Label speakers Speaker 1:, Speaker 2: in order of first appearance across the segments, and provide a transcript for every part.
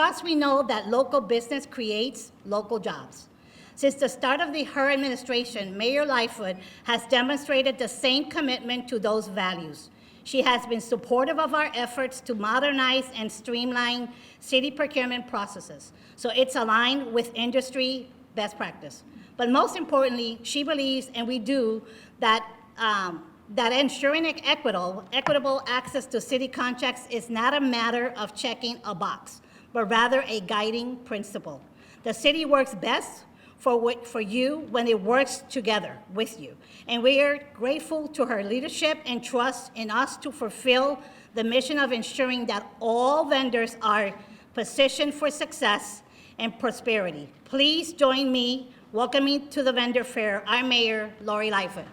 Speaker 1: Thus, we know that local business creates local jobs. Since the start of her administration, Mayor Lightfoot has demonstrated the same commitment to those values. She has been supportive of our efforts to modernize and streamline city procurement processes, so it's aligned with industry best practice. But most importantly, she believes, and we do, that ensuring equitable access to city contracts is not a matter of checking a box, but rather a guiding principle. The city works best for you when it works together with you. And we are grateful to her leadership and trust in us to fulfill the mission of ensuring that all vendors are positioned for success and prosperity. Please join me welcoming to the vendor fair our Mayor, Lori Lightfoot.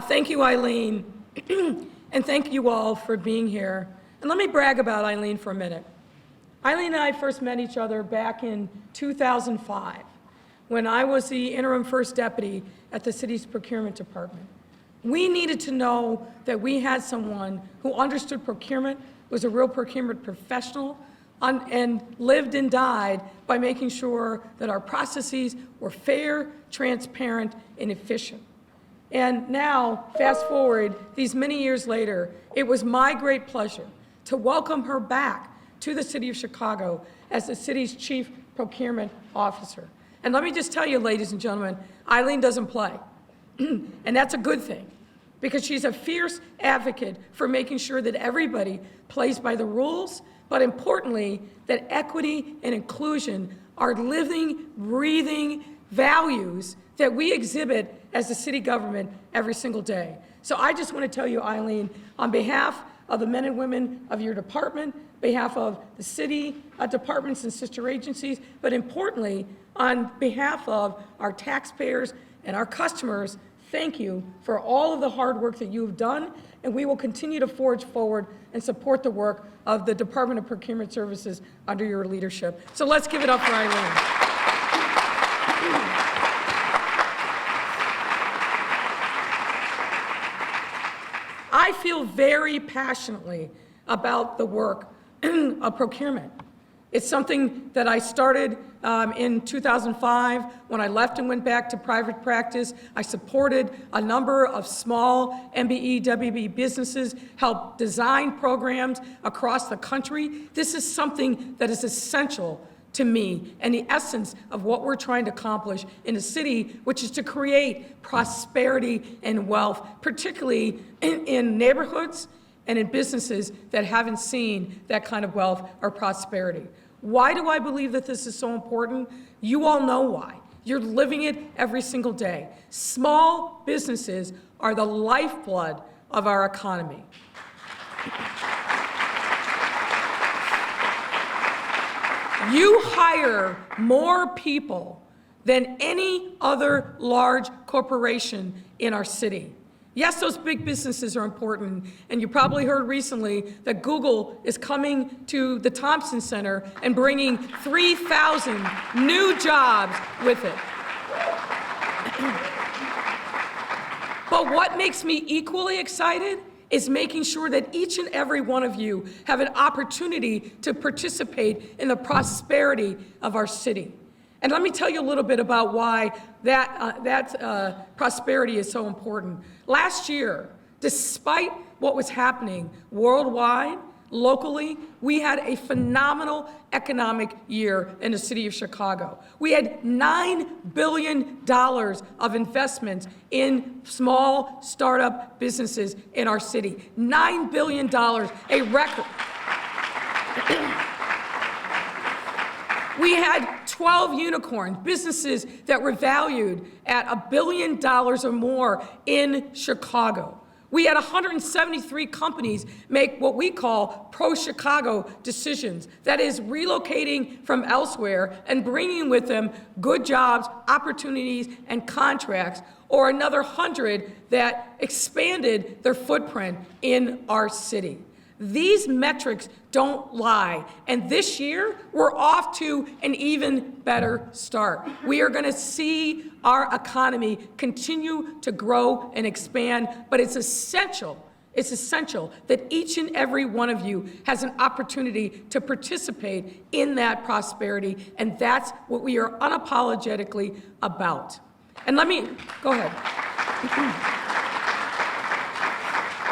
Speaker 2: Thank you, Eileen, and thank you all for being here. And let me brag about Eileen for a minute. Eileen and I first met each other back in 2005 when I was the interim first deputy at the city's procurement department. We needed to know that we had someone who understood procurement, was a real procurement professional, and lived and died by making sure that our processes were fair, transparent, and efficient. And now, fast forward, these many years later, it was my great pleasure to welcome her back to the city of Chicago as the city's chief procurement officer. And let me just tell you, ladies and gentlemen, Eileen doesn't play. And that's a good thing, because she's a fierce advocate for making sure that everybody plays by the rules, but importantly, that equity and inclusion are living, breathing values that we exhibit as the city government every single day. So I just want to tell you, Eileen, on behalf of the men and women of your department, behalf of the city departments and sister agencies, but importantly, on behalf of our taxpayers and our customers, thank you for all of the hard work that you've done, and we will continue to forge forward and support the work of the Department of Procurement Services under your leadership. So let's give it up for Eileen. I feel very passionately about the work of procurement. It's something that I started in 2005 when I left and went back to private practice. I supported a number of small MBE, WB businesses, helped design programs across the country. This is something that is essential to me and the essence of what we're trying to accomplish in a city, which is to create prosperity and wealth, particularly in neighborhoods and in businesses that haven't seen that kind of wealth or prosperity. Why do I believe that this is so important? You all know why. You're living it every single day. Small businesses are the lifeblood of our economy. You hire more people than any other large corporation in our city. Yes, those big businesses are important, and you probably heard recently that Google is coming to the Thompson Center and bringing 3,000 new jobs with it. But what makes me equally excited is making sure that each and every one of you have an opportunity to participate in the prosperity of our city. And let me tell you a little bit about why that prosperity is so important. Last year, despite what was happening worldwide, locally, we had a phenomenal economic year in the city of Chicago. We had $9 billion of investments in small startup businesses in our city. $9 billion, a record. We had 12 unicorns, businesses that were valued at $1 billion or more in Chicago. We had 173 companies make what we call pro-Chicago decisions. That is, relocating from elsewhere and bringing with them good jobs, opportunities, and contracts, or another 100 that expanded their footprint in our city. These metrics don't lie. And this year, we're off to an even better start. We are going to see our economy continue to grow and expand, but it's essential that each and every one of you has an opportunity to participate in that prosperity, and that's what we are unapologetically about. And let me, go ahead.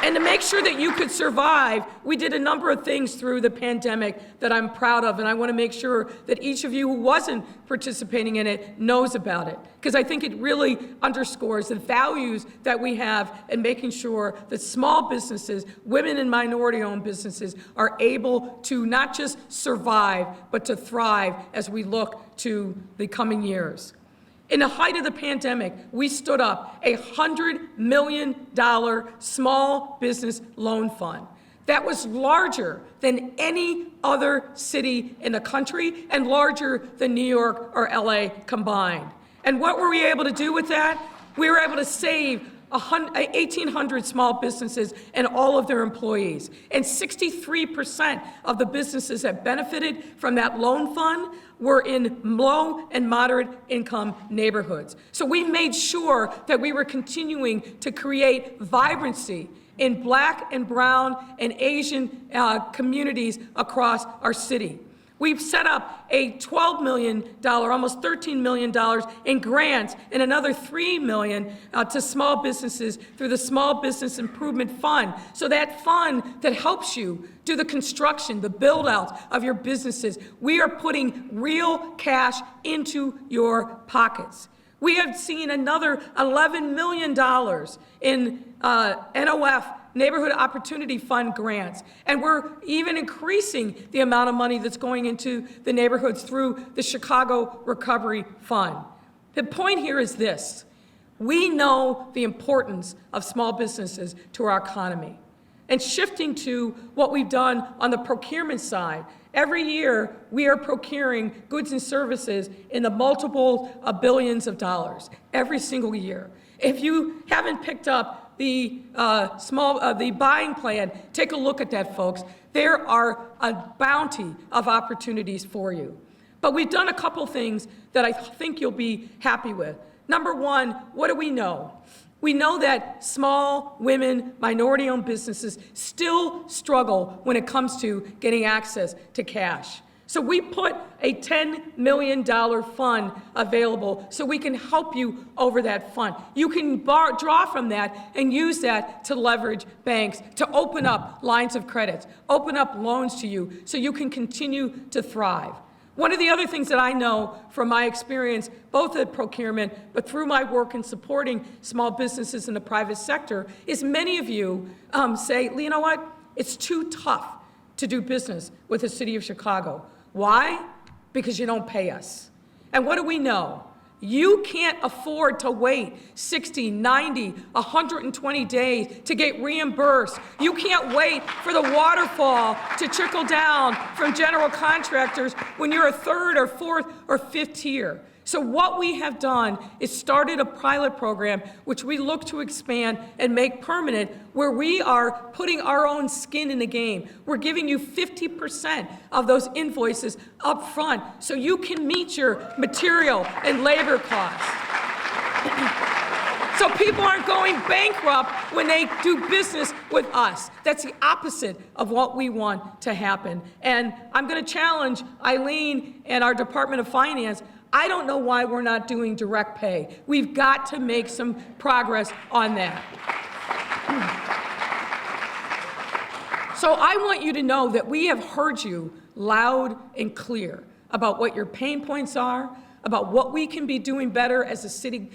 Speaker 2: And to make sure that you could survive, we did a number of things through the pandemic that I'm proud of, and I want to make sure that each of you who wasn't participating in it knows about it, because I think it really underscores the values that we have in making sure that small businesses, women and minority-owned businesses, are able to not just survive, but to thrive as we look to the coming years. In the height of the pandemic, we stood up a $100 million small business loan fund that was larger than any other city in the country and larger than New York or LA combined. And what were we able to do with that? We were able to save 1,800 small businesses and all of their employees. And 63% of the businesses that benefited from that loan fund were in low and moderate income neighborhoods. So we made sure that we were continuing to create vibrancy in Black and brown and Asian communities across our city. We've set up a $12 million, almost $13 million in grants and another $3 million to small businesses through the Small Business Improvement Fund. So that fund that helps you do the construction, the build-outs of your businesses, we are putting real cash into your pockets. We have seen another $11 million in NOF, Neighborhood Opportunity Fund grants. And we're even increasing the amount of money that's going into the neighborhoods through the Chicago Recovery Fund. The point here is this: we know the importance of small businesses to our economy. And shifting to what we've done on the procurement side, every year we are procuring goods and services in the multiple billions of dollars every single year. If you haven't picked up the buying plan, take a look at that, folks. There are a bounty of opportunities for you. But we've done a couple things that I think you'll be happy with. Number one, what do we know? We know that small, women, minority-owned businesses still struggle when it comes to getting access to cash. So we put a $10 million fund available so we can help you over that fund. You can draw from that and use that to leverage banks, to open up lines of credit, open up loans to you so you can continue to thrive. One of the other things that I know from my experience, both at procurement, but through my work in supporting small businesses in the private sector, is many of you say, you know what, it's too tough to do business with the city of Chicago. Why? Because you don't pay us. And what do we know? You can't afford to wait 60, 90, 120 days to get reimbursed. You can't wait for the waterfall to trickle down from general contractors when you're a third or fourth or fifth tier. So what we have done is started a pilot program which we look to expand and make permanent, where we are putting our own skin in the game. We're giving you 50% of those invoices up front so you can meet your material and labor costs. So people aren't going bankrupt when they do business with us. That's the opposite of what we want to happen. And I'm going to challenge Eileen and our Department of Finance. I don't know why we're not doing direct pay. We've got to make some progress on that. So I want you to know that we have heard you loud and clear about what your pain points are, about what we can be doing better as a city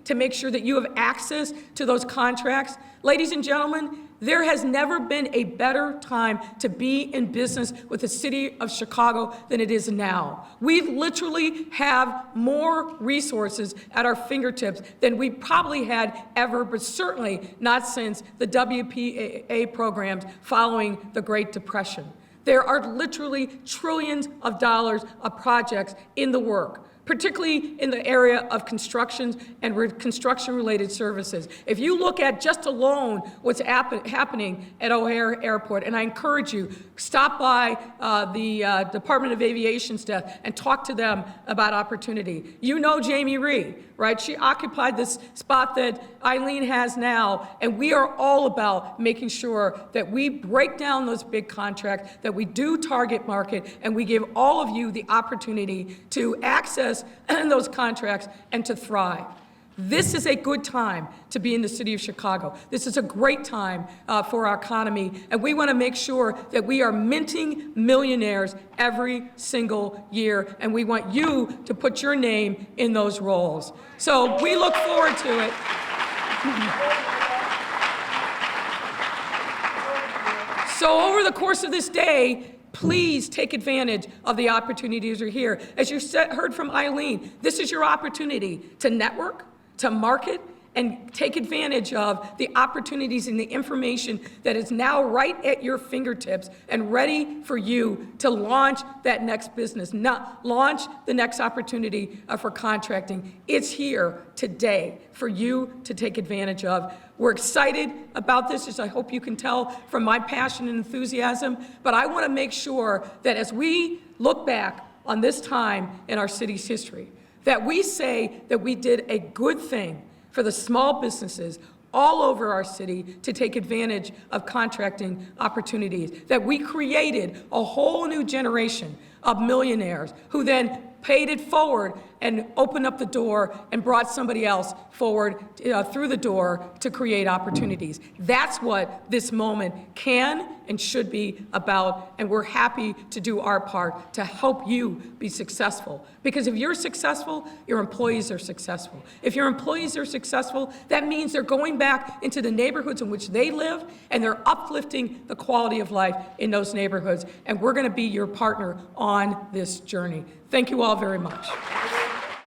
Speaker 2: to make sure that you have access to those contracts. Ladies and gentlemen, there has never been a better time to be in business with the city of Chicago than it is now. We literally have more resources at our fingertips than we probably had ever, but certainly not since the WPA programs following the Great Depression. There are literally trillions of dollars of projects in the work. particularly in the area of construction and construction-related services. If you look at just alone what's happening at O'Hare Airport, and I encourage you, stop by the Department of Aviation staff and talk to them about opportunity. You know Jamie Rhee, right? She occupied this spot that Eileen has now, and we are all about making sure that we break down those big contracts, that we do target market, and we give all of you the opportunity to access those contracts and to thrive. This is a good time to be in the city of Chicago. This is a great time for our economy, and we want to make sure that we are minting millionaires every single year, and we want you to put your name in those roles. So we look forward to it. So over the course of this day, please take advantage of the opportunities that are here. As you heard from Eileen, this is your opportunity to network, to market, and take advantage of the opportunities and the information that is now right at your fingertips and ready for you to launch that next business, launch the next opportunity for contracting. It's here today for you to take advantage of. We're excited about this, as I hope you can tell from my passion and enthusiasm, but I want to make sure that as we look back on this time in our city's history, that we say that we did a good thing for the small businesses all over our city to take advantage of contracting opportunities, that we created a whole new generation of millionaires who then paid it forward and opened up the door and brought somebody else forward through the door to create opportunities. That's what this moment can and should be about, and we're happy to do our part to help you be successful. Because if you're successful, your employees are successful. If your employees are successful, that means they're going back into the neighborhoods in which they live, and they're uplifting the quality of life in those neighborhoods, and we're going to be your partner on this journey. Thank you all very much.